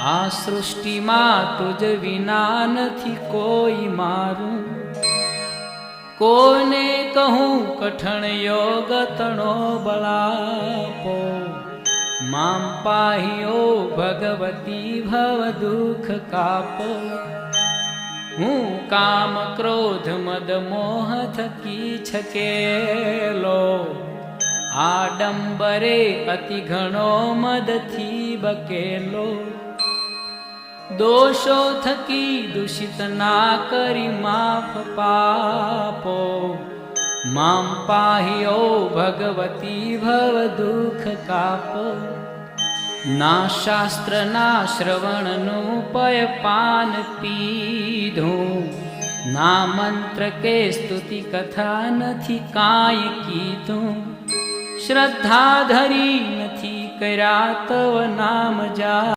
આ સૃષ્ટિમાં તુજ વિના નથી કોઈ મારું, કોને કહું કઠણ યોગ તણો બળાપો, મામ પાહ્યો ભગવતી ભવ દુઃખ કાપો। હું કામ ક્રોધ મદ મોહ થકી છકેલો, આડંબરે અતિ ઘણો મદથી બકેલો। દોષો થકી દૂષિત ના કરી માફ પાપો, મામ પાહ્યો ભગવતી ભવ દુઃખ કાપો। ના શાસ્ત્ર ના શ્રવણનું પય પાન પીધું, ના મંત્ર કે સ્તુતિ કથા નથી કાંઈ કીધું। શ્રદ્ધા ધરી નથી કર્યા તવ નામ જા